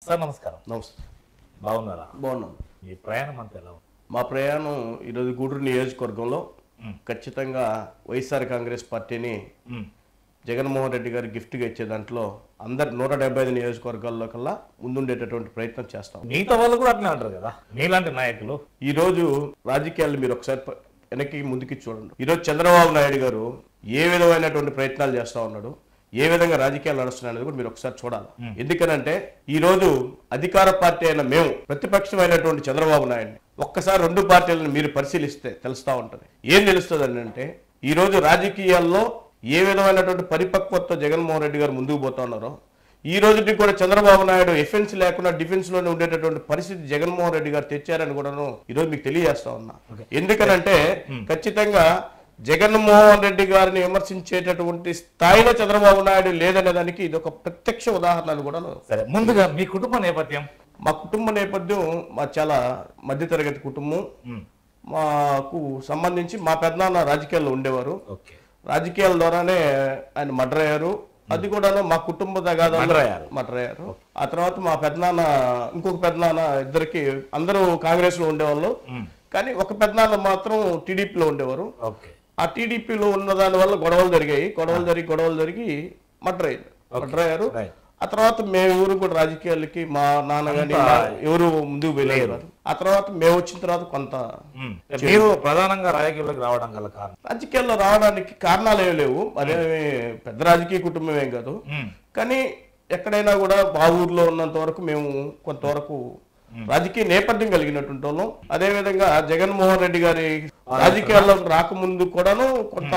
Sir నమస్కారం. నమస్తే. బాగున్నారా? బాగున్నాం. మీ ప్రయాణం అంతా ఎలా ఉంది? మా ప్రయాణం ఈరోజు గూడూరు నియోజకవర్గంలో ఖచ్చితంగా వైఎస్ఆర్ కాంగ్రెస్ పార్టీని జగన్మోహన్ రెడ్డి గారు గిఫ్ట్గా ఇచ్చే దాంట్లో అందరు 175 నియోజకవర్గాల్లో కల్లా ముందుండేటటువంటి ప్రయత్నం చేస్తాం. మిగతా వాళ్ళు కూడా అట్లా అంటారు కదా, మీలాంటి నాయకులు. ఈరోజు రాజకీయాలు మీరు ఒకసారి వెనక్కి ముందుకి చూడండి. ఈరోజు చంద్రబాబు నాయుడు గారు ఏ విధమైనటువంటి ప్రయత్నాలు చేస్తూ ఉన్నాడు, ఏ విధంగా రాజకీయాలు నడుస్తున్నాయి అనేది కూడా మీరు ఒకసారి చూడాలి. ఎందుకనంటే ఈ రోజు అధికార పార్టీ అయిన మేము ప్రతిపక్షమైనటువంటి చంద్రబాబు నాయుడిని ఒక్కసారి రెండు పార్టీలను మీరు పరిశీలిస్తే తెలుస్తూ ఉంటుంది. ఏం తెలుస్తుంది అంటే ఈ రోజు రాజకీయాల్లో ఏ విధమైనటువంటి పరిపక్వతతో జగన్మోహన్ రెడ్డి గారు ముందుకు పోతా ఉన్నారో, ఈ రోజుకి కూడా చంద్రబాబు నాయుడు ఎఫెన్స్ లేకుండా డిఫెన్స్ లోనే ఉండేటటువంటి పరిస్థితి జగన్మోహన్ రెడ్డి గారు తెచ్చారని కూడాను ఈరోజు మీకు తెలియజేస్తా ఉన్నా. ఎందుకనంటే ఖచ్చితంగా జగన్మోహన్ రెడ్డి గారిని విమర్శించేటటువంటి స్థాయిలో చంద్రబాబు నాయుడు లేదనే దానికి ఇది ఒక ప్రత్యక్ష ఉదాహరణలు కూడా. సరే, ముందుగా మీ కుటుంబ నేపథ్యం. మా కుటుంబ నేపథ్యం మా చాలా మధ్యతరగతి కుటుంబం. మాకు సంబంధించి మా పెద్దనాన్న రాజకీయాల్లో ఉండేవారు. రాజకీయాల ద్వారానే ఆయన మర్డర్ అయ్యారు. అది కూడాను మా కుటుంబ మర్డర్ అయ్యారు. ఆ తర్వాత మా పెద్దనాన్న ఇంకొక పెద్దనాన్న ఇద్దరికి అందరూ కాంగ్రెస్ లో ఉండేవాళ్ళు, కానీ ఒక పెద్దనాన్న మాత్రం టీడీపీలో ఉండేవారు. ఆ టీడీపీలో ఉన్న దాని వల్ల గొడవలు జరిగి మర్డర్ అయ్యారు. ఆ తర్వాత మేము ఎవరు కూడా రాజకీయాలకి మా నాన్న గాని ఎవరు ముందుకు వెళ్ళారు. ఆ తర్వాత మేము వచ్చిన తర్వాత కొంత మీరు ప్రధానంగా రాజకీయాల్లోకి రావడం గల కారణం? రాజకీయాల్లో రావడానికి కారణాలు ఏమి లేవు. అదేమి పెద్ద రాజకీయ కుటుంబం ఏం కాదు. కానీ ఎక్కడైనా కూడా మా ఊర్లో ఉన్నంత వరకు మేము కొంతవరకు రాజకీయ నేపథ్యం కలిగినటువంటి వాళ్ళం. అదేవిధంగా జగన్మోహన్ రెడ్డి గారి రాజకీయాల్లోకి రాకముందు కూడాను కొంత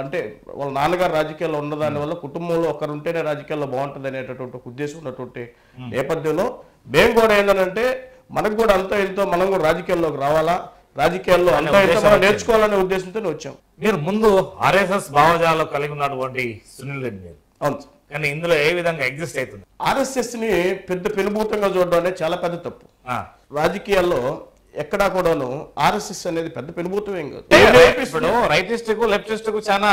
అంటే వాళ్ళ నాన్నగారు రాజకీయాల్లో ఉన్నదాని వల్ల కుటుంబంలో ఒకరు ఉంటేనే రాజకీయాల్లో బాగుంటుంది అనేటటువంటి ఉద్దేశం ఉన్నటువంటి నేపథ్యంలో మేము కూడా ఏంటంటే మనకు కూడా అంతా ఎంతో మనం కూడా రాజకీయాల్లోకి రావాలా, రాజకీయాల్లో అంతా ఎంతో మనం నేర్చుకోవాలనే ఉద్దేశంతో వచ్చాం. మీరు ముందు ఆర్ఎస్ఎస్ భావజాలు కలిగి ఉన్నటువంటి సునీల్ రెడ్డి గారు. అవును. కానీ ఇందులో ఏ విధంగా ఎగ్జిస్ట్ అవుతుంది? ఆర్ఎస్ఎస్ ని పెద్ద పెనుభూతంగా చూడడం అనేది చాలా పెద్ద తప్పు. రాజకీయాల్లో ఎక్కడా కూడాను ఆర్ఎస్ఎస్ అనేది పెద్ద పెనుభూతం ఏం కాదు. ఇప్పుడు రైటిస్ట్ కు లెఫ్టిస్ట్ కు చాలా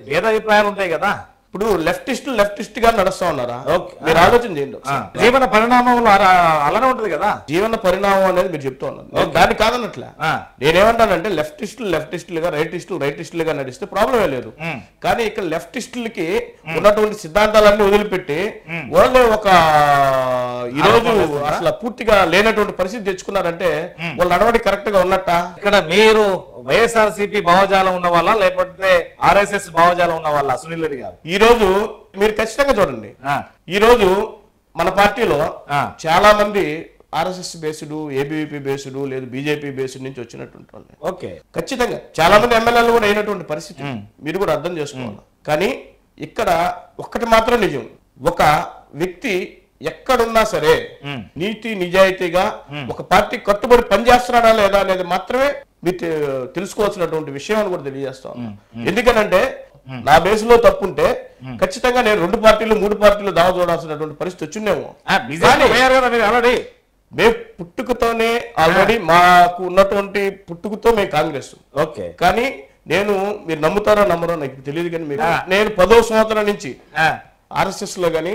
భేద అభిప్రాయాలు ఉంటాయి కదా. ఇప్పుడు లెఫ్టిస్ట్ గా నడుస్తా ఉన్నారా? మీరు ఆలోచన చేయండి. జీవన పరిణామంలో అలానే ఉంటది కదా. జీవన పరిణామం అనేది మీరు చెప్తా ఉన్నారు, దాన్ని కాదన్నట్లే. నేనేమంటానంటే లెఫ్టిస్టులుగా రైటిస్టులుగా నడిస్తే ప్రాబ్లమే లేదు. కానీ ఇక్కడ లెఫ్టిస్టులకి ఉన్నటువంటి సిద్ధాంతాలన్నీ వదిలిపెట్టి వాళ్ళే ఒక ఈరోజు అసలు పూర్తిగా లేనటువంటి పరిస్థితి తెచ్చుకున్నారంటే వాళ్ళు నడవడి కరెక్ట్ గా ఉన్నట్ట. ఇక్కడ మీరు వైఎస్ఆర్సీపీ భావజాలం ఉన్న వాళ్ళ లేకపోతే ఆర్ఎస్ఎస్ భావజాలం ఉన్న వాళ్ళ సునీల్ రెడ్డి గారు? ఈ రోజు మీరు ఖచ్చితంగా చూడండి, ఈ రోజు మన పార్టీలో చాలా మంది ఆర్ఎస్ఎస్ బేస్డ్, ఏబీవీపీ బేస్డ్, లేదు బీజేపీ బేస్డ్ నుంచి వచ్చినటువంటి వాళ్ళు. ఖచ్చితంగా చాలా మంది ఎమ్మెల్యేలు కూడా అయినటువంటి పరిస్థితి మీరు కూడా అర్థం చేసుకోవాలి. కానీ ఇక్కడ ఒక్కటి మాత్రం నిజం, ఒక వ్యక్తి ఎక్కడున్నా సరే నీతి నిజాయితీగా ఒక పార్టీ కట్టుబడి పనిచేస్తున్నాడా లేదా అనేది మాత్రమే మీరు తెలుసుకోవాల్సినటువంటి విషయం అని కూడా తెలియజేస్తాం. ఎందుకనంటే నా బేసులో తప్పుంటే ఖచ్చితంగా నేను 2 పార్టీలు 3 పార్టీలు దావ చూడాల్సినటువంటి పరిస్థితి వచ్చిందేమో. మేము పుట్టుకతోనే ఆల్రెడీ మాకు ఉన్నటువంటి పుట్టుకతో మేము కాంగ్రెస్. కానీ మీరు నమ్ముతారో నమ్మరో నాకు తెలియదు, కానీ నేను 10వ సంవత్సరం నుంచి ఆర్ఎస్ఎస్ లో గానీ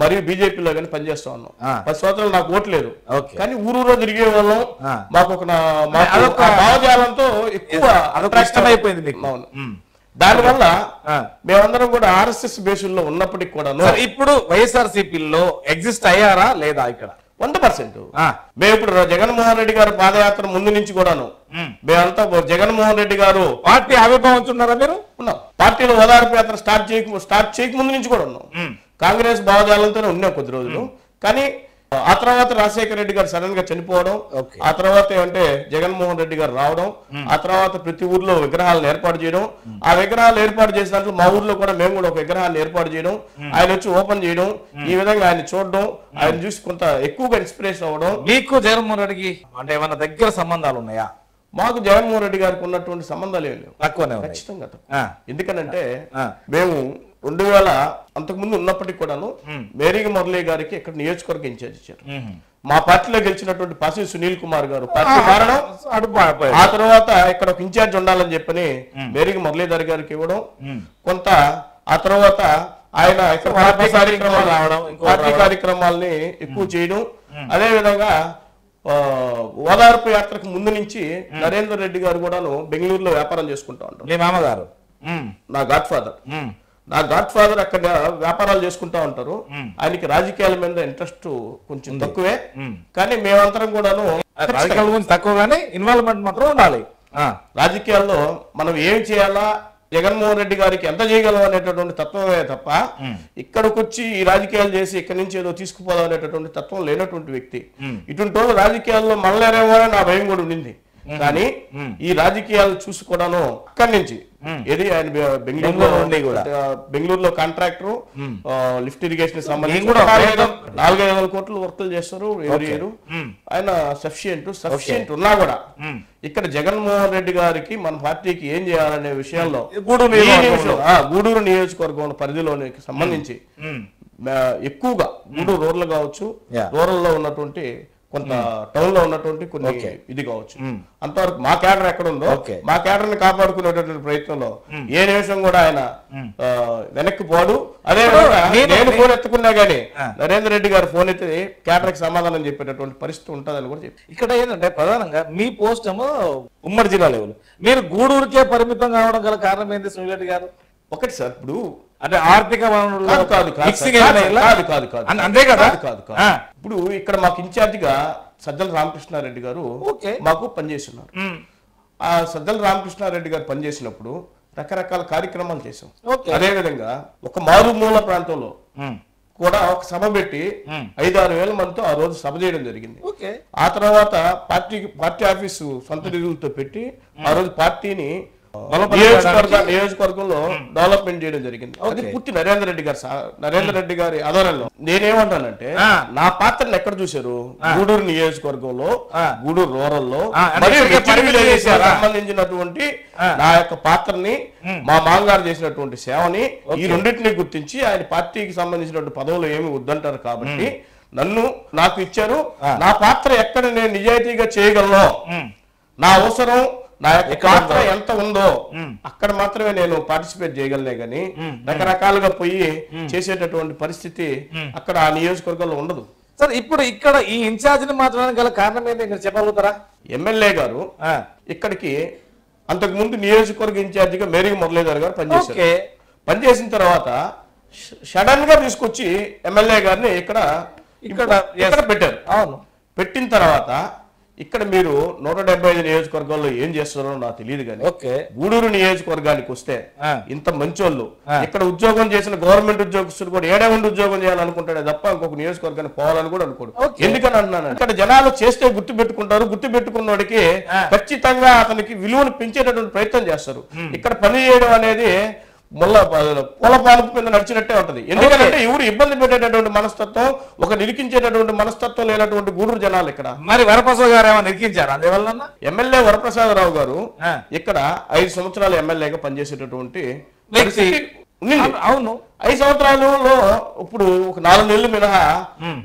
మరియు బీజేపీలో కానీ పనిచేస్తా ఉన్నాం. 10 సంవత్సరాలు నాకు ఓటు లేదు, కానీ ఊరూరో తిరిగే వాళ్ళం. మాకు ఒక భావజాలంతో ఎక్కువ అయిపోయింది. దానివల్ల మేమందరం కూడా ఆర్ఎస్ఎస్ బేసుల్లో ఉన్నప్పటికీ కూడా ఇప్పుడు వైఎస్ఆర్సీపీలో ఎగ్జిస్ట్ అయ్యారా లేదా? ఇక్కడ 100%. మేము ఇప్పుడు జగన్మోహన్ రెడ్డి గారు పాదయాత్ర ముందు నుంచి కూడాను మేమంతా జగన్మోహన్ రెడ్డి గారు పార్టీ ఆవిర్భావించున్నారా? మీరు ఉన్నాం. పార్టీలో ఓదార్పు యాత్ర స్టార్ట్ చేయక ముందు నుంచి కూడా ఉన్నాం. కాంగ్రెస్ భావజాలంతోనే ఉన్నాం కొద్ది రోజులు. కానీ ఆ తర్వాత రాజశేఖర రెడ్డి గారు సడన్ గా చనిపోవడం, ఆ తర్వాత ఏమంటే జగన్మోహన్ రెడ్డి గారు రావడం, ఆ తర్వాత ప్రతి ఊర్లో విగ్రహాలను ఏర్పాటు చేయడం, ఆ విగ్రహాలు ఏర్పాటు చేసిన దాంట్లో మా ఊర్లో కూడా మేము కూడా ఒక విగ్రహాన్ని ఏర్పాటు చేయడం, ఆయన వచ్చి ఓపెన్ చేయడం, ఈ విధంగా ఆయన చూడడం, ఆయన చూసి కొంత ఎక్కువగా ఇన్స్పిరేషన్ అవ్వడం. మీకు జగన్మోహన్ రెడ్డికి అంటే ఏమన్నా దగ్గర సంబంధాలు ఉన్నాయా? మాకు జగన్మోహన్ రెడ్డి గారికి ఉన్నటువంటి సంబంధాలు ఏం లేవు, తక్కువనే. ఖచ్చితంగా. ఎందుకనంటే మేము 2000 అంతకుముందు ఉన్నప్పటికీ కూడాను మేరీగ మురళి గారికి ఇక్కడ నియోజకవర్గ ఇన్ఛార్జ్ ఇచ్చారు. మా పార్టీలో గెలిచినటువంటి పాసి సునీల్ కుమార్ గారు పార్టీ మారడం, ఆ తర్వాత ఇక్కడ ఒక ఇన్ఛార్జ్ ఉండాలని చెప్పని మేరీగ మురళీధర్ గారికి ఇవ్వడం, కొంత ఆ తర్వాత ఆయన పార్టీ కార్యక్రమాలు రావడం, పార్టీ కార్యక్రమాలని ఎక్కువ చేయడం, అదే విధంగా ఓదార్పు యాత్రకు ముందు నుంచి నరేందర్ రెడ్డి గారు కూడాను బెంగళూరులో వ్యాపారం చేసుకుంటా ఉంటారు. మీ మామగారు నా గాడ్ ఫాదర్ అక్కడ వ్యాపారాలు చేసుకుంటా ఉంటారు. ఆయనకి రాజకీయాల మీద ఇంట్రెస్ట్ కొంచెం తక్కువే, కానీ మేమంతరం కూడాను రాజకీయాల గురించి తక్కువ కానీ ఇన్వాల్వ్మెంట్ మాత్రం ఉండాలి. రాజకీయాల్లో మనం ఏం చేయాలా, జగన్మోహన్ రెడ్డి గారికి ఎంత చేయగలం అనేటటువంటి తత్వమే తప్ప ఇక్కడికి వచ్చి ఈ రాజకీయాలు చేసి ఇక్కడి నుంచి ఏదో తీసుకుపోదాం అనేటటువంటి తత్వం లేనటువంటి వ్యక్తి. ఇటువంటి వాళ్ళు రాజకీయాల్లో మళ్ళేరేమో నా భయం కూడా ఉండింది. కానీ ఈ రాజకీయాలు చూసి కూడాను అక్కడి నుంచి ఏది ఆయన బెంగళూరులో కాంట్రాక్టర్ లిఫ్ట్ ఇరిగేషన్ సంబంధించి 4,500 కోట్లు వర్కులు చేస్తారు ఎవరి ఇయర్. ఆయన సఫిషియంట్ ఉన్నా కూడా ఇక్కడ జగన్మోహన్ రెడ్డి గారికి మన పార్టీకి ఏం చేయాలనే విషయంలో గూడూరు నియోజకవర్గం పరిధిలోకి సంబంధించి ఎక్కువగా గూడూరు రూరల్ కావచ్చు, రూరల్ లో ఉన్నటువంటి కొంత టౌన్ లో ఉన్నటువంటి కొన్ని ఇది కావచ్చు, అంతవరకు మా క్యాడర్ ఎక్కడ ఉందో మా క్యాడర్ ని కాపాడుకునేటువంటి ప్రయత్నంలో ఏ నిమిషం కూడా ఆయన వెనక్కి పోడు. అదే నేను ఫోన్ ఎత్తుకున్నా గానీ నరేందర్ రెడ్డి గారు ఫోన్ ఎత్తి క్యాడర్ కి సమాధానం చెప్పేటటువంటి పరిస్థితి ఉంటుందని కూడా చెప్పి. ఇక్కడ ఏంటంటే ప్రధానంగా మీ పోస్ట్ ఏమో ఉమ్మడి జిల్లా లెవెల్, మీరు గూడూరుకే పరిమితం కావడం గల కారణం ఏంటి సునీల్ రెడ్డి గారు? ఒకటి సార్, ఇప్పుడు అంటే ఆర్థిక వనరులు అంతే కదా. ఇప్పుడు ఇక్కడ మాకు ఇన్ఛార్జిగా సజ్జల రామకృష్ణారెడ్డి గారు మాకు పనిచేస్తున్నారు. ఆ సజ్జల రామకృష్ణారెడ్డి గారు పనిచేసినప్పుడు రకరకాల కార్యక్రమాలు చేసాం. అదేవిధంగా ఒక మారుమూల ప్రాంతంలో కూడా ఒక సభ పెట్టి 5-6 వేల మందితో ఆ రోజు సభ చేయడం జరిగింది. ఆ తర్వాత పార్టీ ఆఫీసు సొంత నిధులతో పెట్టి ఆ రోజు పార్టీని నియోజకవర్గంలో డెవలప్మెంట్ చేయడం జరిగింది. అది పూర్తి నరేందర్ రెడ్డి గారి ఆధారంలో. నేనేమంటానంటే నా పాత్రను ఎక్కడ చూశారు? గూడూరు నియోజకవర్గంలో, గూడూరు రూరల్ లో సంబంధించినటువంటి నా యొక్క పాత్రని, మా మామగారు చేసినటువంటి సేవని, ఈ రెండింటిని గుర్తించి ఆయన పార్టీకి సంబంధించినటువంటి పదవులు ఏమి వద్దంటారు కాబట్టి నాకు ఇచ్చారు. నా పాత్ర ఎక్కడ నేను నిజాయితీగా చేయగలను, నా అవసరం నా యొక్క పాత్ర ఎంత ఉందో అక్కడ మాత్రమే నేను పార్టిసిపేట్ చేయగలనే గాని రకరకాలుగా పోయి చేసేటటువంటి పరిస్థితి అక్కడ ఆ నియోజకవర్గంలో ఉండదు. సార్ ఇప్పుడు ఇక్కడ ఈ ఇన్ఛార్జిని మాత్రమే గల కారణం ఏంటి చెప్పగలుగుతారా? ఎమ్మెల్యే గారు ఇక్కడికి అంతకు ముందు నియోజకవర్గ ఇన్ఛార్జిగా మేరీ మురళీధర్ గారు పనిచేశారు. పనిచేసిన తర్వాత సడన్ గా తీసుకొచ్చి ఎమ్మెల్యే గారిని ఇక్కడ పెట్టారు. అవును, పెట్టిన తర్వాత ఇక్కడ మీరు 175 నియోజకవర్గాల్లో ఏం చేస్తున్నారో నాకు తెలియదు కానీ గూడూరు నియోజకవర్గానికి వస్తే ఇంత మంచోళ్ళు ఇక్కడ ఉద్యోగం చేసిన గవర్నమెంట్ ఉద్యోగస్తులు కూడా ఏడే ఉండి ఉద్యోగం చేయాలనుకుంటాడే తప్ప ఇంకొక నియోజకవర్గానికి పోవాలని కూడా అనుకోడు. ఎందుకని అంటున్నాను, ఇక్కడ జనాలు చేస్తే గుర్తు పెట్టుకుంటారు. గుర్తు పెట్టుకున్నోడికి ఖచ్చితంగా అతనికి విలువను పెంచేటటువంటి ప్రయత్నం చేస్తారు. ఇక్కడ పని చేయడం అనేది పూల పాలపు కింద నడిచినట్టే ఉంటది. ఎందుకంటే ఎవరు ఇబ్బంది పెట్టేటటువంటి మనస్తత్వం, ఒక నిరికించేటటువంటి మనస్తత్వం లేనటువంటి గూడూరు జనాలు ఇక్కడ. మరి వరప్రసాద్ గారు ఏమైనా నిరికించారు? అందువల్ల ఎమ్మెల్యే వరప్రసాదరావు గారు ఇక్కడ 5 సంవత్సరాలు ఎమ్మెల్యేగా పనిచేసేటటువంటి అవును 5 సంవత్సరాలలో ఇప్పుడు ఒక 4 నెలలు మినహా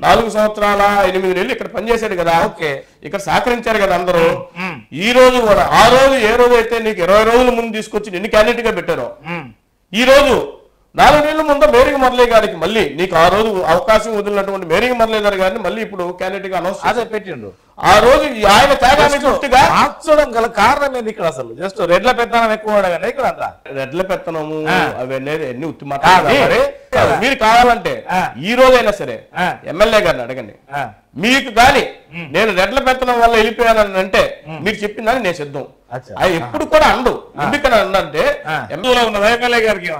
4 సంవత్సరాల 8 నెలలు ఇక్కడ పనిచేశాడు కదా. ఇక్కడ సహకరించారు కదా అందరూ. ఈ రోజు కూడా ఆ రోజు ఏ రోజు అయితే నీకు 20 రోజుల ముందు తీసుకొచ్చి నిన్ను క్యాండిడేట్ గా పెట్టారో, ఈ రోజు 4 నెలల ముందు మేరీ మురళీ గారికి మళ్ళీ నీకు ఆ రోజు అవకాశం వదిలినటువంటి మేరీ మురళీధర్ గారిని మళ్ళీ ఇప్పుడు క్యాండిడేట్ గా అనౌన్స్ పెట్టిండు. ఆ రోజు ఆయన మార్చడం గల కారణం ఏంది ఇక్కడ? అసలు జస్ట్ రెడ్ల పెత్తనం ఎక్కువ ఇక్కడ అంతా రెడ్ల పెత్తనము అవి అనేది ఎన్ని ఉత్తి మాట్లాడారు. మీరు కావాలంటే ఈ రోజైనా సరే ఎమ్మెల్యే గారిని అడగండి. మీకు గాని నేను రెడ్ల పెత్తనం వల్ల వెళ్ళిపోయానని అంటే మీరు చెప్పిందని నేను సిద్ధం. అది ఎప్పుడు కూడా అండు. ఎందుకని అంటే ఎమ్మెల్యే గారికి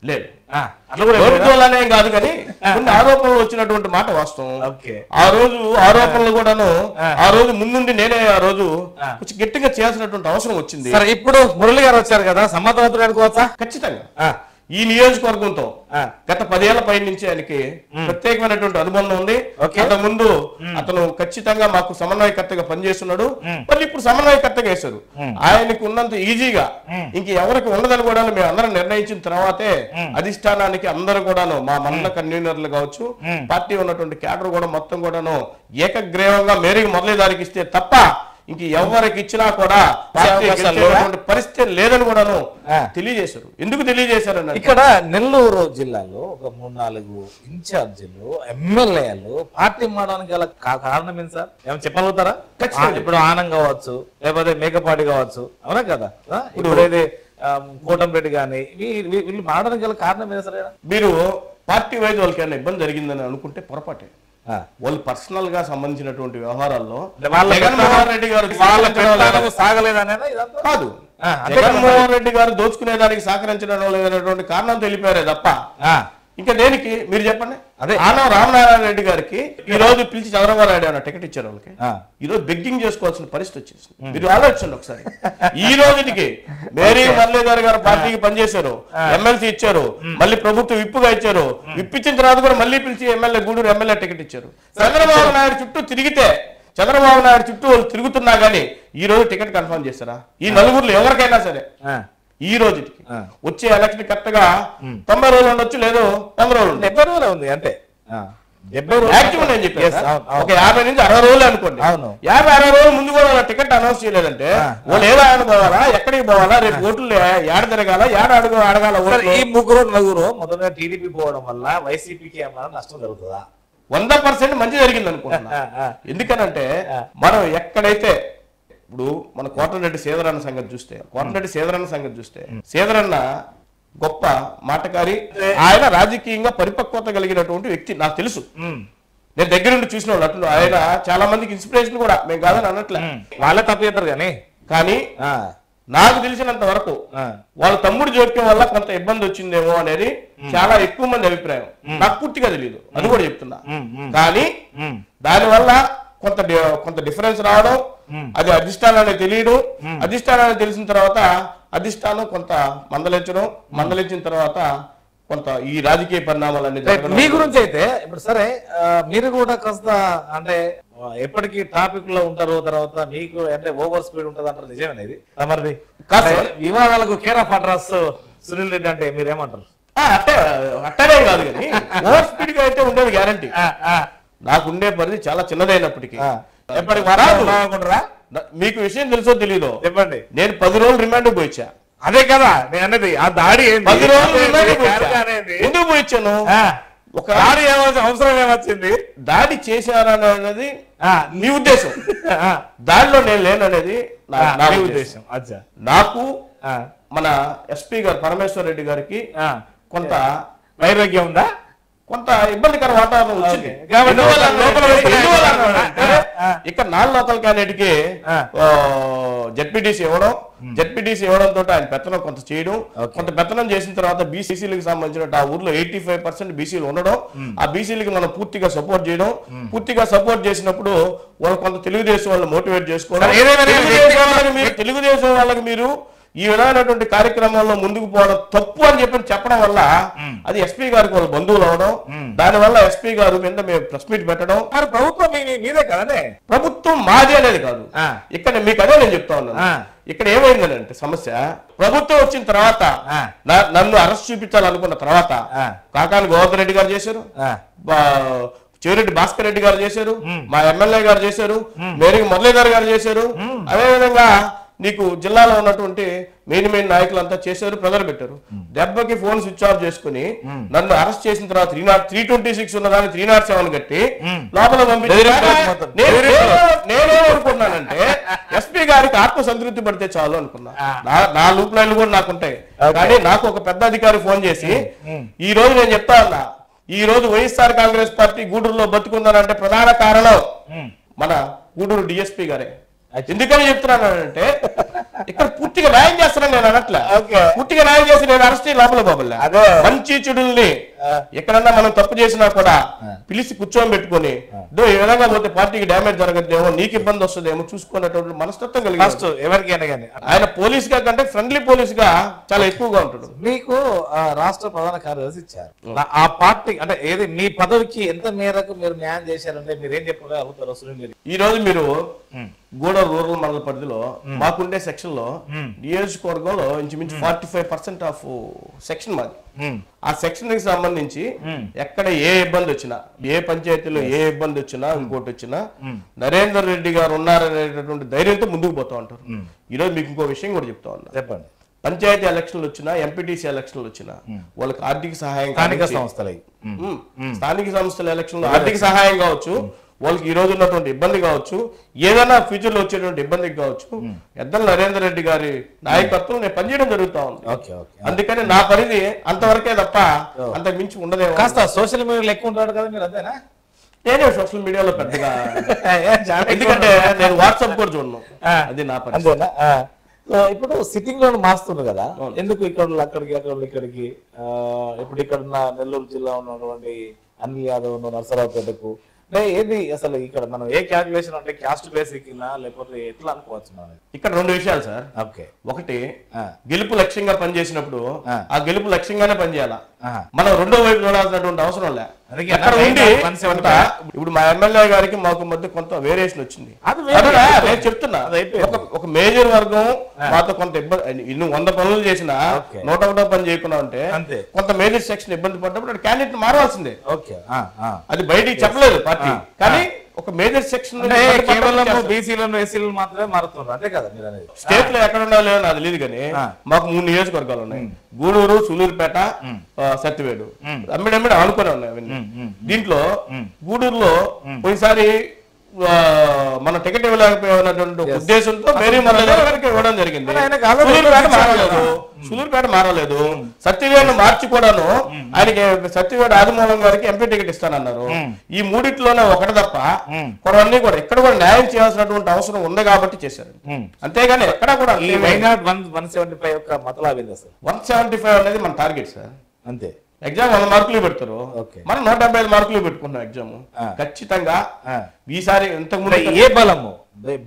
లేదు అనే కాదు కానీ కొన్ని ఆరోపణలు వచ్చినటువంటి మాట వాస్తవం. ఆ రోజు ఆరోపణలు కూడాను ఆ రోజు ముందుండి నేనే ఆ రోజు కొంచెం గట్టిగా చేయాల్సినటువంటి అవసరం వచ్చింది. ఇప్పుడు మురళి గారు వచ్చారు కదా, సమ్మతవంతుడు అనుకోవచ్చా? ఖచ్చితంగా ఈ నియోజకవర్గంతో గత 10 ఏళ్ల పై నుంచి ఆయనకి ప్రత్యేకమైనటువంటి అనుబంధం ఉంది. అంతకుముందు అతను ఖచ్చితంగా మాకు సమన్వయకర్తగా పనిచేస్తున్నాడు. మళ్ళీ ఇప్పుడు సమన్వయకర్తగా వేశారు. ఆయనకు ఉన్నంత ఈజీగా ఇంక ఎవరికి ఉండదని కూడా మేము అందరం నిర్ణయించిన తర్వాతే అధిష్టానానికి అందరూ కూడాను మా మండల కన్వీనర్లు కావచ్చు, పార్టీ ఉన్నటువంటి క్యాడర్ కూడా మొత్తం కూడాను ఏకగ్రీవంగా మేరీ మురళీధర్కి ఇస్తే తప్ప ఇంక ఎవరికి ఇచ్చినా కూడా పార్టీ గెలిచేటువంటి పరిస్థితి లేదని కూడాను తెలియజేశారు. ఎందుకు తెలియజేశారన్న ఇక్కడ నెల్లూరు జిల్లాలో ఒక 3-4 ఇన్ఛార్జీలు ఎమ్మెల్యేలు పార్టీ మారడానికి గల కారణం ఏంటి సార్? ఏమైనా చెప్పగలుగుతారా? ఇప్పుడు ఆనం కావచ్చు, లేకపోతే మేకపాటి కావచ్చు, అవునా కదా? ఇప్పుడు ఏది కోటంరెడ్డి కానీ వీళ్ళు మారడానికి గల కారణం ఏంటి సార్? మీరు పార్టీ వైజ్ వాళ్ళకి ఏమైనా ఇబ్బంది జరిగిందని అనుకుంటే పొరపాటే. వాళ్ళు పర్సనల్ గా సంబంధించినటువంటి వ్యవహారాల్లో జగన్మోహన్ రెడ్డి గారు సాగలేదనేది కాదు, జగన్మోహన్ రెడ్డి గారు దోచుకునేదానికి సహకరించడం లేదనేటువంటి కారణం తెలిపారే తప్ప ఇంకా దేనికి మీరు చెప్పండి. అదే ఆనం రామనారాయణ రెడ్డి గారికి ఈ రోజు పిలిచి చంద్రబాబు నాయుడు అన్న టికెట్ ఇచ్చారు వాళ్ళకి, ఈ రోజు బెగ్గింగ్ చేసుకోవాల్సిన పరిస్థితి వచ్చేసింది. మీరు ఆలోచించండి ఒకసారి. ఈ రోజుకి మేరీ మురళీధర్ గారు పార్టీకి పనిచేశారు, ఎమ్మెల్సీ ఇచ్చారు, మళ్ళీ ప్రభుత్వం విప్పుగా ఇచ్చారు, విప్పించిన తర్వాత కూడా మళ్ళీ పిలిచి ఎమ్మెల్యే గూడూరు ఎమ్మెల్యే టికెట్ ఇచ్చారు. చంద్రబాబు నాయుడు చుట్టూ తిరిగితే చంద్రబాబు నాయుడు చుట్టూ వాళ్ళు తిరుగుతున్నా గానీ ఈ రోజు టికెట్ కన్ఫర్మ్ చేస్తారా? ఈ నలుగురులో ఎవరికైనా సరే ఈ రోజుకి వచ్చే ఎలక్షన్ కరెక్ట్ గా 90 రోజులు ఉండొచ్చు, లేదు 100 రోజులు, 70 రోజులు ఉంది అంటే 70 రోజులు నేను చెప్పాను. ఒక 50 నుంచి 60 రోజులు అనుకోండి. 50-60 రోజులు ముందు కూడా టికెట్ అనౌన్స్ చేయలేదంటే వాళ్ళు ఏదో పోవాలా, ఎక్కడికి పోవాలా, రేపు ఓట్లు ఏడ తిరగాల, ఏడ అడగాల. ఈ 3-4 మొదట టీడీపీ పోవడం వల్ల వైసీపీకి ఏమైనా నష్టం జరుగుతుందా? 100% మంచి జరిగింది అనుకుంటున్నా. ఎందుకనంటే మనం ఎక్కడైతే ఇప్పుడు మన కోటరెడ్డి సేదరన్న సంగతి చూస్తే సేదరన్న గొప్ప మాటకారి, ఆయన రాజకీయంగా పరిపక్వత కలిగినటువంటి వ్యక్తి నాకు తెలుసు. నేను దగ్గర నుండి చూసిన వాళ్ళు అట్లు ఆయన చాలా మందికి ఇన్స్పిరేషన్ కూడా, మేము కాదని అనట్లే, వాళ్ళే తప్పు చేస్తారు కానీ నాకు తెలిసినంత వరకు వాళ్ళ తమ్ముడు జోక్యం వల్ల కొంత ఇబ్బంది వచ్చిందేమో అనేది చాలా ఎక్కువ మంది అభిప్రాయం. నాకు పూర్తిగా తెలియదు, అది కూడా చెప్తున్నా. కానీ దానివల్ల కొంత డిఫరెన్స్ రావడం, అది అధిష్టానాన్ని తెలియడం, అధిష్టానాన్ని తెలిసిన తర్వాత అధిష్టానం కొంత మందలించిన తర్వాత కొంత ఈ రాజకీయ పరిణామాలన్నీ. మీ గురించి అయితే ఇప్పుడు సరే మీరు కూడా కాస్త అంటే ఎప్పటికీ టాపిక్ లో ఉంటారు, తర్వాత మీకు అంటే ఓవర్ స్పీడ్ ఉంటుంది అంటారు, నిజమేది తమరిది? వివాదాలకు care of address Sunil Reddy అంటే మీరేమంటారు? అట్టనే కాదు కానీ ఓవర్ స్పీడ్ గా అయితే ఉండేది గ్యారంటీ. నాకుండే పరిధి చాలా చిన్నదైనప్పటికీ ఎప్పటికి మీకు విషయం తెలుసో తెలీదో చెప్పండి. నేను 10 రోజులు రిమాండ్ పోయిచ్చా. అదే కదా నేను అన్నది, ఆ దాడి 10 రోజులు ఎందుకు పోయిచ్చాను? ఒక దాడి అవసరం ఏమొచ్చింది? దాడి చేశారనేది నీ ఉద్దేశం, దాడిలో నేను లేననేది నా ఉద్దేశం. నాకు మన ఎస్పీ గారు పరమేశ్వర్ రెడ్డి గారికి కొంత వైరాగ్యం ఉందా, కొంత ఇబ్బందికర వాతావరణం వచ్చింది. ఇక్కడ నాన్ లోకల్ క్యాండిడేట్ కి జెడ్పీటీసీ ఇవ్వడంతో ఆయన పెత్తనం కొంత చేయడం, కొంత పెత్తనం చేసిన తర్వాత బీసీసీలకు సంబంధించిన ఆ ఊర్లో 85% బీసీలు ఉండడం, ఆ బీసీలకి మనం పూర్తిగా సపోర్ట్ చేయడం, పూర్తిగా సపోర్ట్ చేసినప్పుడు వాళ్ళు కొంత తెలుగుదేశం వాళ్ళు మోటివేట్ చేసుకోవడం, తెలుగుదేశం వాళ్ళకి మీరు ఈ విధమైనటువంటి కార్యక్రమాల్లో ముందుకు పోవడం తప్పు అని చెప్పడం వల్ల అది ఎస్పీ గారికి వాళ్ళ బంధువులు అవడం, దానివల్ల ఎస్పీ గారు మీద మేము ప్రెస్ మీట్ పెట్టడం. ప్రభుత్వం మీదే కదనే, ప్రభుత్వం మాదే అనేది కాదు. ఇక్కడ మీకు అదే నేను చెప్తా ఉన్నాను. ఇక్కడ ఏమైందని అంటే సమస్య, ప్రభుత్వం వచ్చిన తర్వాత నన్ను అరెస్ట్ చూపించాలనుకున్న తర్వాత కాకాని గోవర్ధన్ రెడ్డి గారు చేశారు, చెవిరెడ్డి భాస్కర్ రెడ్డి గారు చేశారు, మా ఎమ్మెల్యే గారు చేశారు, మేరీ మురళీధర్ గారు చేశారు, అదేవిధంగా నీకు జిల్లాలో ఉన్నటువంటి మెయిన్ నాయకులంతా చేశారు, ప్రజలు పెట్టారు. దెబ్బకి ఫోన్ స్విచ్ ఆఫ్ చేసుకుని నన్ను అరెస్ట్ చేసిన తర్వాత 326 ఉన్నదాన్ని 307 కట్టి లోపల పంపించారు. నేనేమనుకున్నానంటే ఎస్పీ గారికి ఆత్మ సంతృప్తి పడితే చాలు అనుకున్నా. నా లూప్ లైన్లు కూడా నాకుంటాయి. కానీ నాకు ఒక పెద్ద అధికారి ఫోన్ చేసి ఈ రోజు నేను చెప్తా ఉన్నా, ఈ రోజు వైఎస్ఆర్ కాంగ్రెస్ పార్టీ గూడూరులో బతుకుందనంటే ప్రధాన కారణం మన గూడూరు డిఎస్పీ గారే. ఎందుకని చెప్తున్నానంటే ఇక్కడ పూర్తిగా న్యాయం చేస్తున్నాను నేను అనట్లే, పూర్తిగా న్యాయం చేసి నేను అరెస్ట్ లోపల బాబులే. మంచి చెడుల్ని ఎక్కడన్నా మనం తప్పు చేసినా కూడా పిలిచి కూర్చొని పెట్టుకుని ఈ విధంగా పోతే పార్టీకి డ్యామేజ్ జరగదేమో, నీకు ఇబ్బంది వస్తుందేమో చూసుకున్నటువంటి మనస్తత్వం కలిగి ఎవరికైనా కానీ ఆయన పోలీస్ గా కంటే ఫ్రెండ్లీ పోలీస్ గా చాలా ఎక్కువగా ఉంటాడు. మీకు రాష్ట్ర ప్రధాన కార్యదర్శి ఇచ్చారు, ఆ పార్టీ అంటే ఏది మీ పదవికి ఎంత మేరకు మీరు న్యాయం చేశారంటే మీరు ఏం చెప్పగలుగుతారు సునీల్? ఈ రోజు మీరు గూడూరు రూరల్ మండల పరిధిలో మాకుండే సెక్షన్ లో నియోజకవర్గంలో ఇంచుమించు 45% ఆఫ్ సెక్షన్ మాది. ఆ సెక్షన్ కి సంబంధించి సంబంధించి ఎక్కడ ఏ ఇబ్బంది వచ్చినా, ఏ పంచాయతీలో ఏ ఇబ్బంది వచ్చినా, ఇంకోటి వచ్చినా నరేందర్ రెడ్డి గారు ఉన్నారనేటటువంటి ధైర్యంతో ముందుకు పోతా ఉంటారు. ఈరోజు మీకు ఇంకో విషయం కూడా చెప్తా ఉన్నా. చెప్పండి. పంచాయతీ ఎలక్షన్లు వచ్చినా, ఎంపీటీసీ ఎలక్షన్లు వచ్చినా వాళ్ళకి ఆర్థిక సహాయం, స్థానిక సంస్థల ఎలక్షన్లు ఆర్థిక సహాయం కావచ్చు, వాళ్ళకి ఈ రోజు ఉన్నటువంటి ఇబ్బంది కావచ్చు, ఏదైనా ఫ్యూచర్ లో వచ్చేటువంటి ఇబ్బందికి కావచ్చు, ఎద్దల నరేందర్ రెడ్డి గారి నాయకత్వం నేను పనిచేయడం జరుగుతా ఉంది. అందుకని నా పరిధి అంతవరకే తప్ప అంత మించి ఉండదేమో. కాస్త సోషల్ మీడియాలో ఎక్కువ ఉంటాడు కదా మీరు, అంతేనా? నేనే సోషల్ మీడియాలో పెద్దగా, ఎందుకంటే నేను వాట్సాప్ కూడా చూడను, అది నా పరిధి. ఇప్పుడు సిట్టింగ్ లో మారుతున్నారు కదా, ఎందుకు ఇక్కడ అక్కడికి ఇక్కడికి? ఇప్పుడు ఇక్కడ ఉన్న నెల్లూరు జిల్లా ఉన్నటువంటి అనిల్ యాదవ్ నరసరావుపేటకు, ఏది అసలు ఇక్కడ మనం ఏ క్యాల్కులేషన్ అంటే క్యాస్ట్ బేసిక్ లేకపోతే ఎట్లా అనుకోవచ్చు? ఇక్కడ రెండు విషయాలు సార్. ఒకటి, గెలుపు లక్ష్యంగా పనిచేసినప్పుడు ఆ గెలుపు లక్ష్యంగానే పనిచేయాలా. మనం రెండో వైపు చూడాల్సినటువంటి అవసరం లే. ఇప్పుడు మా ఎమ్మెల్యే గారికి మాకు మధ్య కొంత వేరియేషన్ వచ్చింది. నేను చెప్తున్నా, ఒక మేజర్ వర్గం మాతో కొంత ఇబ్బంది, ఇన్ని 100 పనులు చేసినా 101 పని చేయకుండా ఉంటే కొంత మేజర్ సెక్షన్ ఇబ్బంది పడ్డప్పుడు క్యాండిడేట్ మారవలసిందే. అది బయటికి చెప్పలేదు పార్టీ, కానీ ఒక మేజర్ సెక్షన్ కేవలం బీసీలను ఎస్సీలను మాత్రమే మారుతున్నారు, అంతే కదా మీరు అనేది? స్టేట్ లో ఎక్కడ ఉండాలో నాకు తెలియదు, కానీ మాకు 3 నియోజకవర్గాలు ఉన్నాయి. గూడూరు, సూలూరుపేట, సత్యవేడు, అమ్మిడమ్మిడి ఆనుకునే ఉన్నాయి అవన్నీ. దీంట్లో గూడూరులో పోయినసారి మన టికెట్ ఇవ్వలేకపోయినటువంటి ఉద్దేశంతో మేరీ గారికి ఇవ్వడం జరిగింది. సూలూరుపేట మారలేదు, సత్యవేడు మార్చి కూడాను ఆయనకి సత్యవేడు ఆదిమూలం గారికి ఎంపీ టికెట్ ఇస్తానన్నారు. ఈ మూడిట్లోనే ఒకటి తప్ప కొన్ని కూడా ఇక్కడ కూడా న్యాయం చేయాల్సినటువంటి అవసరం ఉంది కాబట్టి చేశారు, అంతేగాని ఎక్కడ కూడా 175 యొక్క మతలాభం 175 అనేది మన టార్గెట్ సార్. అంతే. ఎగ్జామ్ 100 మార్కులు పెడతారు, మనం 175 మార్కులు పెట్టుకున్నాం ఎగ్జామ్. ఖచ్చితంగా ఈసారి ఇంతకుముందు ఏ బలము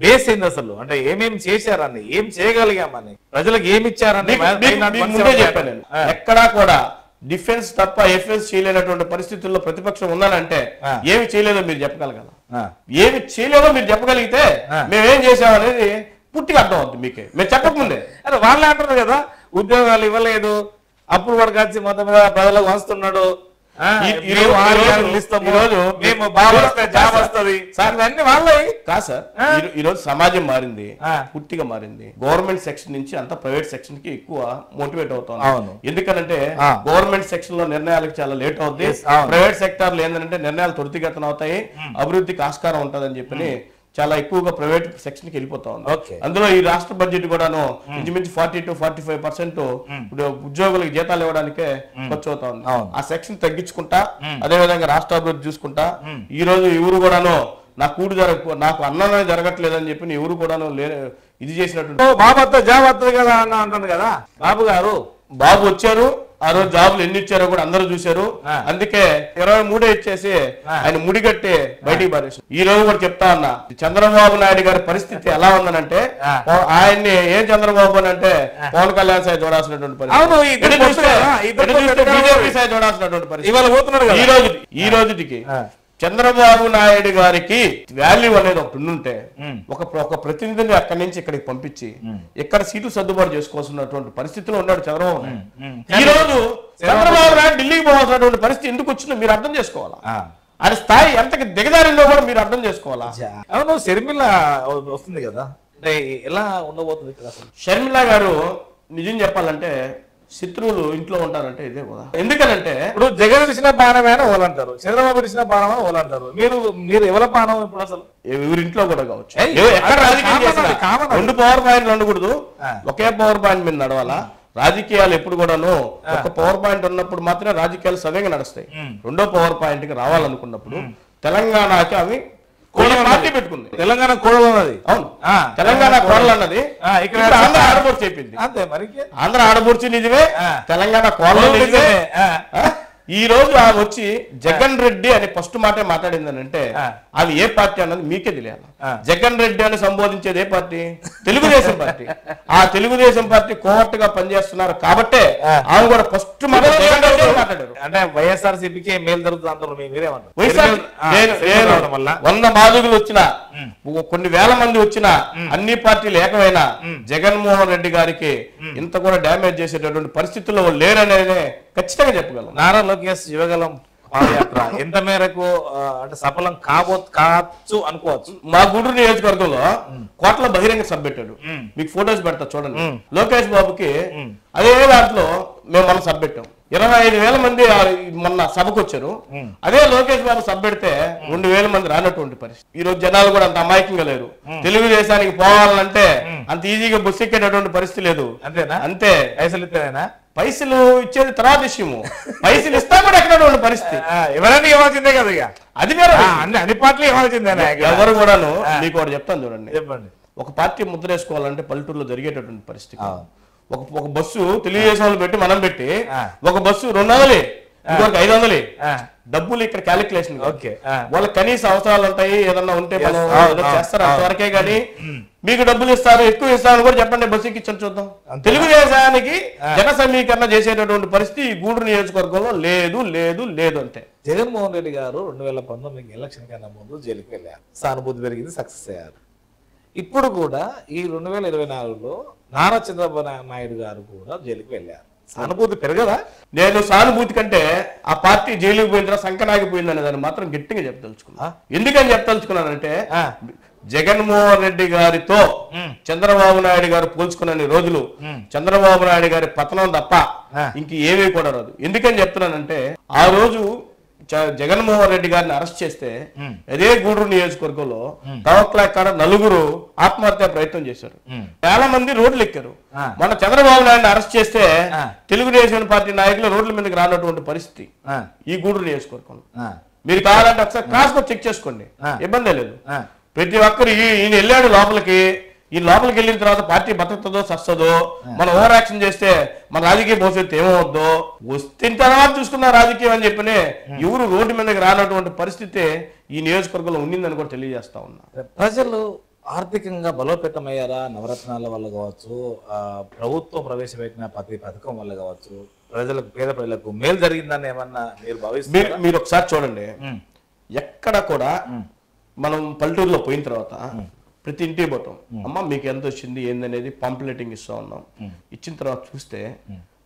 బేస్ ఏంది అసలు, అంటే ఏమేమి చేశారని, ఏం చేయగలిగామని, ప్రజలకు ఏమి ఇచ్చారని చెప్పాను నేను. ఎక్కడా కూడా డిఫెన్స్ తప్ప ఎఫెన్స్ చేయలేనటువంటి పరిస్థితుల్లో ప్రతిపక్షం ఉందనంటే ఏమి చేయలేదో మీరు చెప్పగలగాల. ఏమి చేయలేదో మీరు చెప్పగలిగితే మేమేం చేసామనేది పూర్తిగా అర్థం అవుతుంది మీకే, మేము చెప్పకముందే. అరే వాళ్ళే అంటున్నారు కదా, ఉద్యోగాలు ఇవ్వలేదు, అప్పుడు వాడికి వచ్చి మొత్తం మీద ప్రజలకు వస్తున్నాడు, ఈరోజు సమాజం మారింది, పూర్తిగా మారింది. గవర్నమెంట్ సెక్షన్ నుంచి అంతా ప్రైవేట్ సెక్షన్ కి ఎక్కువ మోటివేట్ అవుతుంది. ఎందుకంటే గవర్నమెంట్ సెక్షన్ లో నిర్ణయాలకు చాలా లేట్ అవుతుంది, ప్రైవేట్ సెక్టార్లు ఏంటంటే నిర్ణయాలు త్వరితగతిన అవుతాయి, అభివృద్ధికి ఆస్కారం ఉంటదని చెప్పి చాలా ఎక్కువగా ప్రైవేట్ సెక్షన్ కి వెళ్ళిపోతా ఉంది. అందులో ఈ రాష్ట్ర బడ్జెట్ కూడాను ఇంచుమించు 40 to 45% ఇప్పుడు ఉద్యోగులకు జీతాలు ఇవ్వడానికే ఖర్చు అవుతా ఉంది. ఆ సెక్షన్ తగ్గించుకుంటా, అదే విధంగా రాష్ట్ర అభివృద్ధి చూసుకుంటా, ఈ రోజు ఎవరు కూడాను నాకు అన్నమే జరగట్లేదని చెప్పి ఎవరు కూడాను ఇది చేసినట్టు బాబు వచ్చారు, ఆ రోజు జాబులు ఎన్ని ఇచ్చారో కూడా అందరూ చూశారు. అందుకే 23 ఇచ్చేసి ఆయన ముడిగట్టి బయటికి పారేశారు. ఈ రోజు కూడా చెప్తా ఉన్నా, చంద్రబాబు నాయుడు గారి పరిస్థితి ఎలా ఉందనంటే, ఆయన్ని ఏం చంద్రబాబు అని అంటే పవన్ కళ్యాణ్ సాయి చూడాల్సినటువంటి పరిస్థితి, బీజేపీ సాయి చూడాల్సినటువంటి పరిస్థితి. ఈ రోజుకి చంద్రబాబు నాయుడు గారికి వాల్యూ అనేది ఒకటి ఉంటే ఒక ప్రతినిధిని అక్కడి నుంచి ఇక్కడికి పంపించి ఇక్కడ సీట్లు సర్దుబాటు చేసుకోవాల్సినటువంటి పరిస్థితిలో ఉన్నాడు చంద్రబాబు నాయుడు. ఈ రోజు చంద్రబాబు నాయుడు ఢిల్లీకి పోవాల్సినటువంటి పరిస్థితి ఎందుకు వచ్చిందో మీరు అర్థం చేసుకోవాలా, ఆయన స్థాయి ఎంతకి దిగజారిందో కూడా మీరు అర్థం చేసుకోవాలా. అవును, షర్మిల వస్తుంది కదా, అంటే ఎలా ఉండబోతుంది షర్మిల గారు? నిజం చెప్పాలంటే శత్రువులు ఇంట్లో ఉంటారంటే ఇదే కదా. ఎందుకనంటే ఇప్పుడు జగన్ విడిచిన బాణమైన ఓలంటారు, చంద్రబాబు విడిచిన బాణమైన ఓలంటారు. మీరు ఎవరి బాణం ఇప్పుడు అసలు? ఎవరింట్లో కూడా కావచ్చు. రెండు పవర్ పాయింట్లు ఉండకూడదు, ఒకే పవర్ పాయింట్ మీద నడవాలా. రాజకీయాలు ఎప్పుడు కూడాను ఒక పవర్ పాయింట్ ఉన్నప్పుడు మాత్రమే రాజకీయాలు సవ్యంగా నడుస్తాయి. రెండో పవర్ పాయింట్ కి రావాలనుకున్నప్పుడు తెలంగాణకి అవి పార్టీ పెట్టుకుంది. తెలంగాణ కోడలు అన్నది. అవును, తెలంగాణ కోడలు అన్నది ఇక్కడ ఆంధ్ర ఆడబోర్చి చెప్పింది. అంతే, మరి ఆంధ్ర ఆడబోర్చి నిజమే, తెలంగాణ కోడలు నిజమే. ఈ రోజు ఆమె వచ్చి జగన్ రెడ్డి అని ఫస్ట్ మాటే మాట్లాడిందని అంటే అది ఏ పార్టీ అన్నది మీకే తెలియాలి. జగన్ రెడ్డి అని సంబోధించేది ఏ పార్టీ? తెలుగుదేశం పార్టీ. ఆ తెలుగుదేశం పార్టీ కోవర్ట్ గా పనిచేస్తున్నారు కాబట్టే ఆమె కూడా ఫస్ట్ మాట జగన్ రెడ్డి మాట్లాడారు. అంటే వైఎస్ఆర్సీపీకి మేలు జరుగుతుంది అంటారు, మీరేమంటారు? 100 బాధకులు వచ్చినా కొన్ని వేల మంది వచ్చినా అన్ని పార్టీలు ఏకమైనా జగన్మోహన్ రెడ్డి గారికి ఇంత కూడా డ్యామేజ్ చేసేటటువంటి పరిస్థితుల్లో లేరనేదే ఖచ్చితంగా చెప్పగలం. నారా లోకేష్ యువగలం పాదయాత్ర ఎంత మేరకు అంటే సఫలం కావచ్చు అనుకోవచ్చు. మా గూడూరు నియోజకవర్గంలో కోట్ల బహిరంగ సభ పెట్టాడు, మీకు ఫోటోస్ పెడతా చూడండి. లోకేష్ బాబుకి అదే దాంట్లో మేము మనం సభ పెట్టాం. 25,000 మంది మొన్న సభకు వచ్చారు. అదే లోకేష్ బాబు సభ పెడితే 2,000 మంది రానటువంటి పరిస్థితి. ఈ రోజు జనాలు కూడా అంత అమాయకంగా లేరు. తెలుగుదేశానికి పోవాలంటే అంత ఈజీగా బస్సు ఎక్కేటటువంటి పరిస్థితి లేదు. అంతేనా? అంతే. పైసలు ఇస్తేనా? పైసలు ఇచ్చేది తర్వాత విషయము, పైసలు ఇస్తా కూడా ఎక్కడ పరిస్థితి. ఎవరైనా ఇవ్వాల్సిందే కదా, ఇక అది వేరే. అన్ని పార్టీలు ఇవ్వాల్సిందేనా? ఎవరు కూడాను. మీకు ఒకటి చెప్తాను చూడండి. చెప్పండి. ఒక పార్టీ ముద్ర వేసుకోవాలంటే పల్లెటూరులో జరిగేటటువంటి పరిస్థితి. ఒక బస్సు తెలుగుదేశం వాళ్ళు పెట్టి మనం పెట్టి ఒక బస్సు 200 ఇంకొక 500 డబ్బులు ఇక్కడ క్యాలిక్యులేషన్. వాళ్ళ కనీస అవసరాలు ఉంటాయి, ఏదన్నా ఉంటే మనం చేస్తారు అంతవరకే. గానీ మీకు డబ్బులు ఇస్తారు, ఎక్కువ ఇస్తారు కూడా చెప్పండి, బస్సు ఎక్కించని చూద్దాం. తెలుగుదేశానికి జన సమీకరణ చేసేటటువంటి పరిస్థితి ఈ గూడూరు నియోజకవర్గంలో లేదు లేదు లేదు అంతే. జగన్మోహన్ రెడ్డి గారు 2019 ఎలక్షన్ కన్నా ముందు జైలుకి వెళ్ళారు, సానుభూతి పెరిగింది, సక్సెస్ అయ్యారు. ఇప్పుడు కూడా ఈ 2024లో నారా చంద్రబాబు నాయుడు గారు కూడా జైలుకి వెళ్ళారు, సానుభూతి పెరగదా? నేను సానుభూతి కంటే ఆ పార్టీ జైలుకి పోయిన సంకనాగిపోయింది అనే దాన్ని మాత్రం గట్టిగా చెప్పదలుచుకున్నా. ఎందుకని చెప్పదలుచుకున్నానంటే జగన్మోహన్ రెడ్డి గారితో చంద్రబాబు నాయుడు గారు పోల్చుకున్న రోజులు చంద్రబాబు నాయుడు గారి పతనం తప్ప ఇంక ఏమీ కూడా రాదు. ఎందుకని చెప్తున్నానంటే ఆ రోజు జగన్మోహన్ రెడ్డి గారిని అరెస్ట్ చేస్తే అదే గూడూరు నియోజకవర్గంలో కాడ 4 ఆత్మహత్య ప్రయత్నం చేశారు, చాలా మంది రోడ్లు ఎక్కారు. మన చంద్రబాబు నాయుడు అరెస్ట్ చేస్తే తెలుగుదేశం పార్టీ నాయకులు రోడ్ల మీదకి రానటువంటి పరిస్థితి ఈ గూడూరు నియోజకవర్గంలో. మీరు కావాలంటే ఒకసారి క్రాస్ కోడ్ చెక్ చేసుకోండి, ఇబ్బంది లేదు. ప్రతి ఒక్కరు ఈయన వెళ్ళాడు లోపలికి, ఈ లోపలికి వెళ్ళిన తర్వాత పార్టీ బతుకుతుందో సస్తదో, మనం ఓవర్ యాక్షన్ చేస్తే మన రాజకీయ భవిష్యత్తు ఏమవుద్దో, వస్తే తర్వాత చూసుకున్న రాజకీయం అని చెప్పినే ఎవరు రోడ్డు మీదకి రానటువంటి పరిస్థితి ఈ నియోజకవర్గంలో ఉండిందని కూడా తెలియజేస్తా ఉన్నా. ప్రజలు ఆర్థికంగా బలోపేతమయ్యారా? నవరత్నాల వల్ల కావచ్చు, ప్రభుత్వం ప్రవేశపెట్టిన ప్రతి పథకం వల్ల కావచ్చు, ప్రజలకు పేద ప్రజలకు మేలు జరిగిందని ఏమన్నా మీరు భావిస్తారు? మీరు ఒకసారి చూడండి, ఎక్కడ కూడా మనం పల్లెటూరులో పోయిన తర్వాత ప్రతి ఇంటికి పోతాం, అమ్మ మీకు ఎంత వచ్చింది ఏందనేది పాంప్లెటింగ్ ఇస్తా ఉన్నాం. ఇచ్చిన తర్వాత చూస్తే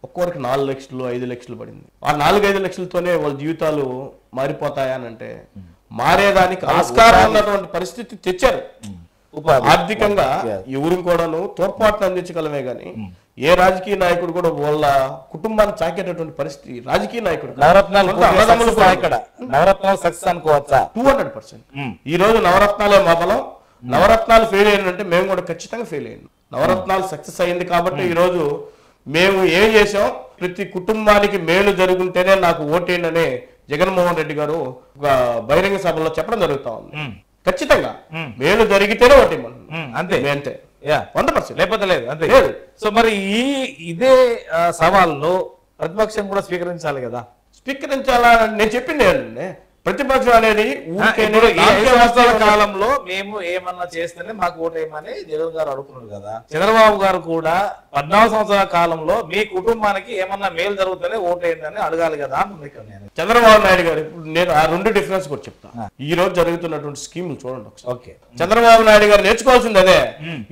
ఒక్కొక్కరికి 4 లక్షలు 5 లక్షలు పడింది. ఆ 4-5 లక్షలతోనే వాళ్ళ జీవితాలు మారిపోతాయనంటే మారేదానికి ఆస్కారం ఉన్నటువంటి పరిస్థితి తెచ్చారు. ఆర్థికంగా ఎవరు కూడాను తోడ్పాటును అందించగలమే గాని ఏ రాజకీయ నాయకుడు కూడా వాళ్ళ కుటుంబాన్ని చాకేటటువంటి పరిస్థితి రాజకీయ నాయకుడు. 200% ఈ రోజు నవరత్నాలే మా బలం. నవరత్నాలు ఫెయిల్ అయ్యిందంటే మేము కూడా ఖచ్చితంగా ఫెయిల్ అయ్యాం. నవరత్నాలు సక్సెస్ అయింది కాబట్టి ఈ రోజు మేము ఏం చేసాం, ప్రతి కుటుంబానికి మేలు జరుగుంటేనే నాకు ఓటేయండి అని జగన్మోహన్ రెడ్డి గారు ఒక బహిరంగ సభలో చెప్పడం జరుగుతా ఉంది. ఖచ్చితంగా మేలు జరిగితేనే ఓటేయమని అంతే అంతే 100%, లేకపోతే లేదు అంతే. సో మరి ఇదే సవాళ్ళు ప్రతిపక్షం కూడా స్వీకరించాలి కదా. స్వీకరించాలా నేను చెప్పింది ఏంటంటే ప్రతిపక్షం అనేది కాలంలో మేము ఏమన్నా చేస్తేనే మాకు ఓటేయమని జగన్ గారు అడుగుతున్నారు కదా. చంద్రబాబు గారు కూడా 14 సంవత్సరాల కాలంలో మీ కుటుంబానికి ఏమన్నా మేలు జరుగుతూనే ఓటేయండి అడగాలి కదా. చంద్రబాబు నాయుడు గారు నేను ఆ 2 డిఫరెన్స్ కూడా చెప్తాను. ఈ రోజు జరుగుతున్నటువంటి స్కీములు చూడండి ఒకసారి. చంద్రబాబు నాయుడు గారు నేర్చుకోవాల్సింది అదే.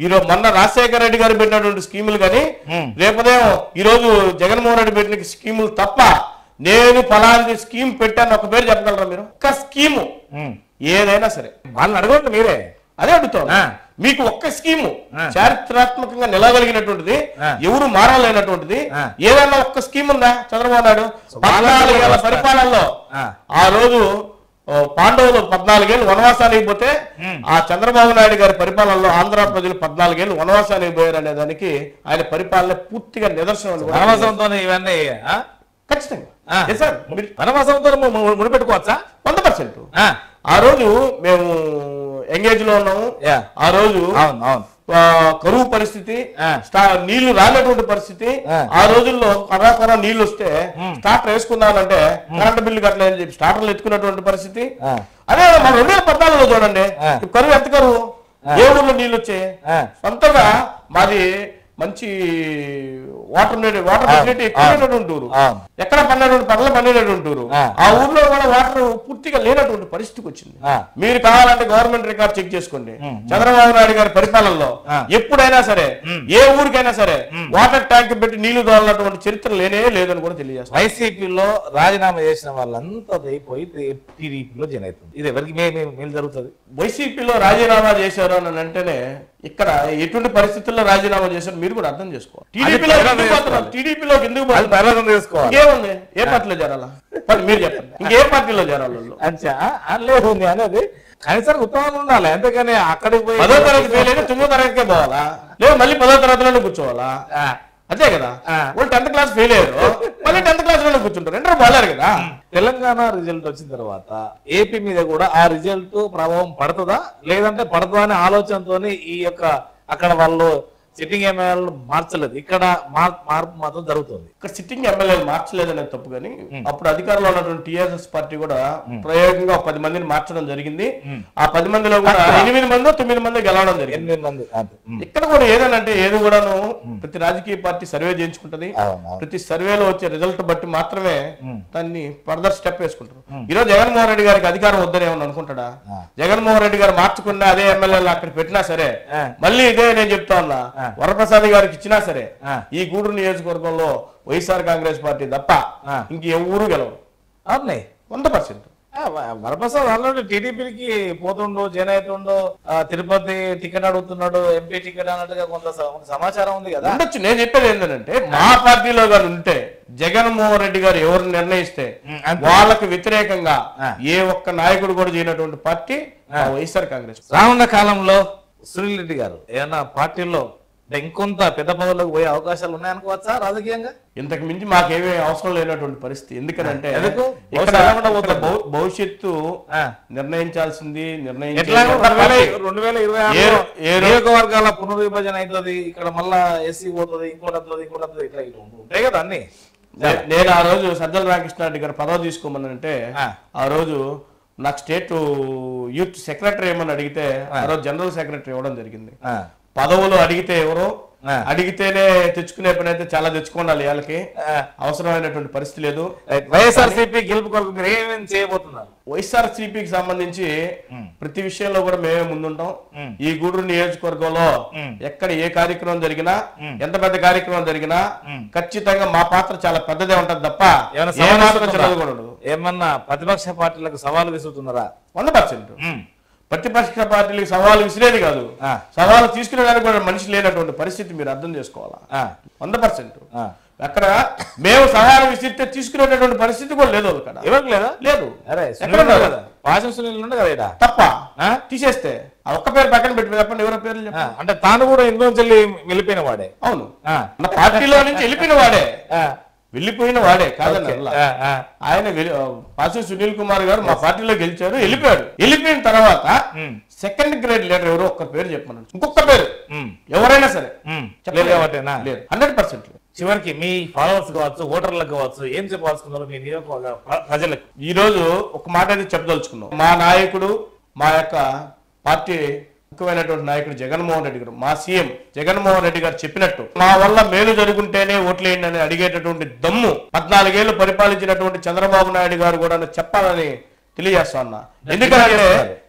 ఈ రోజు మొన్న రాజశేఖర రెడ్డి గారు పెట్టినటువంటి స్కీములు కానీ లేకపోతే ఈ రోజు జగన్మోహన్ రెడ్డి పెట్టిన స్కీములు తప్ప నేను ఫలాంటి స్కీమ్ పెట్టాను ఒక పేరు చెప్పగలరా మీరు? ఒక్క స్కీము ఏదైనా సరే వాళ్ళని అడగండి, మీరే అదే అడుగుతాను. మీకు ఒక్క స్కీము చారిత్రాత్మకంగా నిలవగలిగినటువంటిది, ఎవరు మారాలైనటువంటిది ఏదైనా ఒక్క స్కీమ్ ఉందా చంద్రబాబు నాయుడు 14 ఏళ్ల పరిపాలనలో? ఆ రోజు పాండవులు 14 ఏళ్ళు వనవాసానికి పోతే ఆ చంద్రబాబు నాయుడు గారి పరిపాలనలో ఆంధ్ర ప్రజలు 14 ఏళ్ళు వనవాసానికి పోయారు అనే దానికి ఆయన పరిపాలన పూర్తిగా నిదర్శనం. వనవాసంతో ఇవన్నీ ఖచ్చితంగా వనవాసంతో ముడిపెట్టుకోవచ్చా? 100%. ఆ రోజు మేము ఎంగేజ్ లో ఉన్నాము. ఆ రోజు కరువు పరిస్థితి, నీళ్లు రానటువంటి పరిస్థితి. ఆ రోజుల్లో కరాకర నీళ్లు వస్తే స్టార్టర్ వేసుకున్నానంటే కరెంట్ బిల్లు కట్టలేదని చెప్పి స్టార్టర్లు ఎత్తుకున్నటువంటి పరిస్థితి. అదే మన 2014లో చూడండి, కరువు ఎంత కరువు, ఏ ఊర్లో నీళ్లు వచ్చాయి. సొంతగా మాది మంచి వాటర్ ఫెసిలిటీ ఎక్కువ ఉంటారు, ఎక్కడ పనులు పనినట్టుంటారు, ఆ ఊర్లో కూడా వాటర్ పూర్తిగా లేనటువంటి పరిస్థితికి వచ్చింది. మీరు కావాలంటే గవర్నమెంట్ రికార్డ్ చెక్ చేసుకోండి. చంద్రబాబు నాయుడు గారి పరిపాలనలో ఎప్పుడైనా సరే ఏ ఊరికైనా సరే వాటర్ ట్యాంక్ పెట్టి నీళ్లు తోలినటువంటి చరిత్ర లేనే లేదని కూడా తెలియజేస్తారు. వైసీపీలో రాజీనామా చేసిన వాళ్ళంతా అయిపోయి టీడీపీలో జన అవుతుంది. ఇది ఎవరికి మేలు జరుగుతుంది. వైసీపీలో రాజీనామా చేశారు అని అంటేనే ఇక్కడ ఎటువంటి పరిస్థితుల్లో రాజీనామా చేశారు మీరు కూడా అర్థం చేసుకోవాలి. టీడీపీలోకి ఎందుకు ఇంకేముంది, ఏ పార్టీలో చేరాలా మీరు చెప్పండి, ఇంకే పార్టీలో చేరాలి లేదు అనేది కనీసం ఉత్తమంగా ఉండాలి. అంతేకాని అక్కడికి పోయి 10వ తరగతి ఫెయిల్ అయితే 9వ తరగతికే పోవాలా, లేదు మళ్ళీ 10వ తరగతిలోనే కూర్చోవాలా? అంతే కదా. వాళ్ళు 10th క్లాస్ ఫెయిల్ అయ్యారు, మళ్ళీ 10th క్లాస్ లోనే కూర్చుంటారు, రెండో బాగారు కదా. తెలంగాణ రిజల్ట్ వచ్చిన తర్వాత ఏపీ మీద కూడా ఆ రిజల్ట్ ప్రభావం పడుతుందా, లేదంటే పడుతుందా అనే ఆలోచనతో ఈ యొక్క అక్కడ వాళ్ళు సిట్టింగ్ ఎమ్మెల్యేలు మార్చలేదు, ఇక్కడ మార్పు మాత్రం జరుగుతుంది. ఇక్కడ సిట్టింగ్ ఎమ్మెల్యేలు మార్చలేదనేది తప్పు, కానీ అప్పుడు అధికారంలో ఉన్నటువంటి టీఆర్ఎస్ పార్టీ కూడా ప్రయోగంగా 10 మందిని మార్చడం జరిగింది. ఆ 10 మందిలో కూడా 8 మందో 9 మంది గెలవడం జరిగింది. 8 మంది. ఇక్కడ కూడా ఏదనంటే ఏది కూడాను ప్రతి రాజకీయ పార్టీ సర్వే చేయించుకుంటది, ప్రతి సర్వేలో వచ్చే రిజల్ట్ బట్టి మాత్రమే దాన్ని ఫర్దర్ స్టెప్ వేసుకుంటారు. ఈరోజు జగన్మోహన్ రెడ్డి గారికి అధికారం వద్దని ఏమని అనుకుంటాడా? జగన్మోహన్ రెడ్డి గారు మార్చుకున్న అదే ఎమ్మెల్యేలు అక్కడ పెట్టినా సరే మళ్ళీ ఇదే నేను చెప్తా ఉన్నా, వరప్రసాద్ గారికి ఇచ్చినా సరే ఈ గూడూరు నియోజకవర్గంలో వైఎస్ఆర్ కాంగ్రెస్ పార్టీ తప్ప ఇంక ఎవరు గెలవరు. అవునాయి 100%. వరప్రసాద్ ఆల్రెడీ టీడీపీకి పోతుండు, జైన్ అవుతుండు, తిరుపతి టికెట్ అడుగుతున్నాడు, ఎంపీ టికెట్ అన్నట్టుగా కొంత సమాచారం ఉంది కదా. ఉండొచ్చు. నేను చెప్పేది ఏంటంటే మా పార్టీలో గారు ఉంటే జగన్మోహన్ రెడ్డి గారు ఎవరు నిర్ణయిస్తే వాళ్ళకు వ్యతిరేకంగా ఏ ఒక్క నాయకుడు కూడా చేయనటువంటి పార్టీ వైఎస్ఆర్ కాంగ్రెస్. రానున్న కాలంలో సునీల్ రెడ్డి గారు ఏమన్నా పార్టీలో ఇంకొంత పెద్ద పదవులకు పోయే అవకాశాలు ఉన్నాయనుకోవచ్చా రాజకీయంగా? ఇంతకు మించి మాకేమీ అవసరం లేనటువంటి పరిస్థితి. ఎందుకంటే భవిష్యత్తు నిర్ణయించాల్సింది నియోజకవర్గాల పునర్విభజన అవుతుంది, ఇక్కడ మళ్ళా ఎస్సీ పోతుంది, ఇంకోటి ఇట్లా ఉంటాయి కదా అన్ని. నేను ఆ రోజు సజ్జల రామకృష్ణారెడ్డి గారు పదవి తీసుకోమనంటే ఆ రోజు నాకు స్టేట్ యూత్ సెక్రటరీ ఏమని అడిగితే ఆ రోజు జనరల్ సెక్రటరీ ఇవ్వడం జరిగింది. పదవులు అడిగితే ఎవరో అడిగితేనే తెచ్చుకునే పని అయితే చాలా తెచ్చుకోవాలి, వాళ్ళకి అవసరమైనటువంటి పరిస్థితి లేదు. వైఎస్ఆర్సీపీ గెలుపు కొరకు మీరు ఏమేమి చేయబోతున్నారు? వైఎస్ఆర్సీపీకి సంబంధించి ప్రతి విషయంలో కూడా మేమే ముందుంటాం. ఈ గూడూరు నియోజకవర్గంలో ఎక్కడ ఏ కార్యక్రమం జరిగినా, ఎంత పెద్ద కార్యక్రమం జరిగినా ఖచ్చితంగా మా పాత్ర చాలా పెద్దదే ఉంటది తప్ప ఏమన్నా ప్రతిపక్ష పార్టీలకు సవాలు విసురుతున్నారా? 100%. ప్రతిపక్ష పార్టీలకు సవాలు విసిరేది కాదు, సవాలు తీసుకునేదానికి కూడా మనిషి లేనటువంటి పరిస్థితి మీరు అర్థం చేసుకోవాలా. 100%. అక్కడ మేము సవాలు విసిరితే తీసుకునేటటువంటి పరిస్థితి కూడా లేదు. అక్కడ ఎవరికి లేదా? లేదు. తప్ప తీసేస్తే ఒక్క పేరు పక్కన పెట్టి చెప్పండి, ఎవరో పేర్లు అంటే తాను కూడా ఇంట్లో చెల్లి వెళ్ళిపోయిన వాడే. అవును, నా పార్టీలో నుంచి వెళ్ళిపోయిన వాడే కాదని ఆయన పాసు సునీల్ కుమార్ గారు మా పార్టీలో గెలిచారు, వెళ్ళిపోయాడు. వెళ్ళిపోయిన తర్వాత సెకండ్ గ్రేడ్ లీడర్ ఎవరో ఒక్క పేరు చెప్పమన్నాడు, ఇంకొక పేరు ఎవరైనా సరే 100%. చివరికి మీ ఫాలోవర్స్ కావచ్చు, ఓటర్లకు కావచ్చు, ఏం చెప్పాల్సుకున్నారు మీ నియోజకవర్గ ప్రజలకు? ఈ రోజు ఒక మాట అయితే చెప్పదలుచుకున్నాం. మా నాయకుడు, మా యొక్క పార్టీ ముఖ్యమైనటువంటి నాయకుడు జగన్మోహన్ రెడ్డి గారు, మా సీఎం జగన్మోహన్ రెడ్డి గారు చెప్పినట్టు మా వల్ల మేలు జరుగుంటేనే ఓట్లేయండి అని అడిగేటటువంటి దమ్ము 14 ఏళ్లు పరిపాలించినటువంటి చంద్రబాబు నాయుడు గారు కూడా చెప్పాలని తెలియజేస్తా ఉన్నా. ఎందుకంటే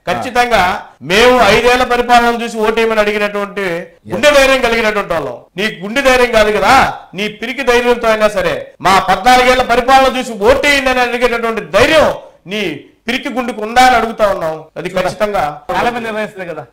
ఖచ్చితంగా మేము 5 ఏళ్ల పరిపాలన చూసి ఓటేయమని అడిగినటువంటి గుండె ధైర్యం కలిగినటువంటి వాళ్ళం. నీ గుండె ధైర్యం కాదు కదా, నీ పిరికి ధైర్యంతో అయినా సరే మా 14 ఏళ్ల పరిపాలన చూసి ఓటేయండి అని అడిగేటటువంటి ధైర్యం నీ పిరికి గుండెకు ఉందా అని అడుగుతా ఉన్నాం. అది ఖచ్చితంగా నిర్ణయిస్తుంది కదా.